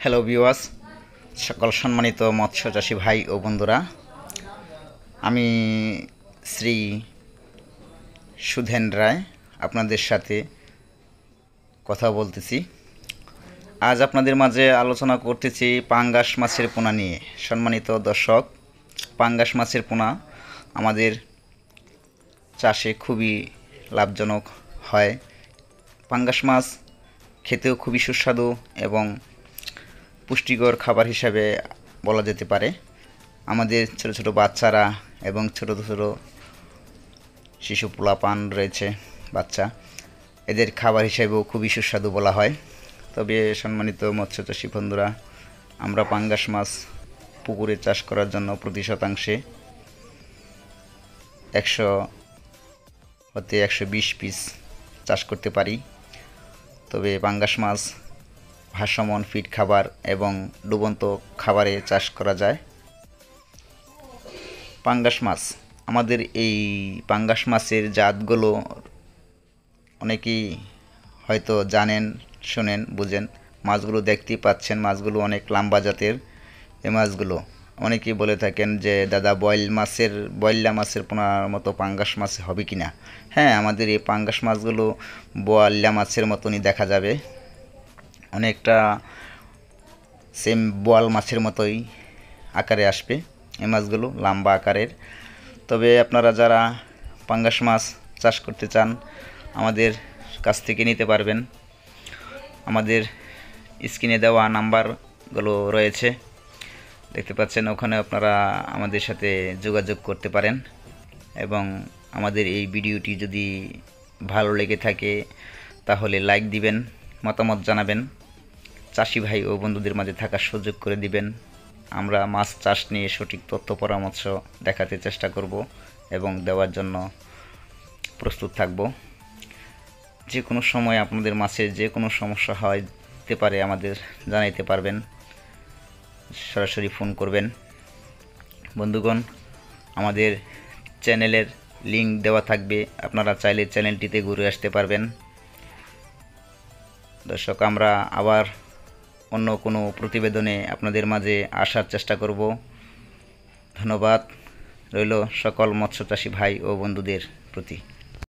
Hello viewers, সকল সম্মানিত মৎস্য চাষী ভাই ও বন্ধুরা, আমি শ্রী সুধেন রায় আপনাদের সাথে কথা বলতেছি। আজ আপনাদের মাঝে আলোচনা করতেছি পাঙ্গাস মাছের পোনা নিয়ে। সম্মানিত দর্শক, পাঙ্গাস মাছের পোনা আমাদের চাষে খুবই লাভজনক হয়। পাঙ্গাস মাছ খেতেও খুবই সুস্বাদু এবং পুষ্টিকর খাবার হিসাবে বলা যেতে পারে। আমাদের ছোট ছোট বাচ্চারা এবং ছোট ছোট শিশু পোলাপান রয়েছে বাচ্চা, এদের খাবার হিসেবেও খুবই সুস্বাদু বলা হয়। তবে সম্মানিত মৎস্যচাষী বন্ধুরা, আমরা পাঙ্গাস মাছ পুকুরে চাষ করার জন্য প্রতি শতাংশে 100 হতে 120 পিস চাষ করতে পারি। তবে পাঙ্গাস মাছ ভাসমান ফিড খাবার এবং ডুবন্ত খাবারে চাষ করা যায়। পাঙ্গাস মাছ, আমাদের এই পাঙ্গাস মাছের জাতগুলো অনেকেই হয়তো জানেন, শোনেন, বুঝেন। মাছগুলো দেখতেই পাচ্ছেন, মাছগুলো অনেক লম্বা জাতের। এই মাছগুলো অনেকেই বলে থাকেন যে দাদা বয়লা মাছের পোনার মতো পাঙ্গাস মাছ হবে কি না। হ্যাঁ, আমাদের এই পাঙ্গাস মাছগুলো বয়লা মাছের মতনই দেখা যাবে, অনেকটা সেম বোয়াল মাছের মতোই আকারে আসবে এই মাছগুলো, লম্বা আকারের। তবে আপনারা যারা পাঙ্গাস মাছ চাষ করতে চান, আমাদের কাছ থেকে নিতে পারবেন। আমাদের স্ক্রিনে দেওয়া নাম্বারগুলো রয়েছে, দেখতে পাচ্ছেন, ওখানে আপনারা আমাদের সাথে যোগাযোগ করতে পারেন। এবং আমাদের এই ভিডিওটি যদি ভালো লেগে থাকে তাহলে লাইক দিবেন, মতামত জানাবেন, চাষি ভাই ও বন্ধুদের মাঝে থাকার সুযোগ করে দিবেন। আমরা মাছ চাষ নিয়ে সঠিক তথ্য পরামর্শ দেখাতে চেষ্টা করব এবং দেওয়ার জন্য প্রস্তুত থাকব। যে কোনো সময় আপনাদের মাছের যে কোনো সমস্যা হতে পারে আমাদের জানাইতে পারবেন, সরাসরি ফোন করবেন। বন্ধুগণ, আমাদের চ্যানেলের লিংক দেওয়া থাকবে, আপনারা চাইলে চ্যানেলটিতে ঘুরে আসতে পারবেন। দর্শক, আমরা আবার অন্য কোনো প্রতিবেদনে আপনাদের মাঝে আসার চেষ্টা করব। ধন্যবাদ রইল সকল মৎস্যচাষী ভাই ও বন্ধুদের প্রতি।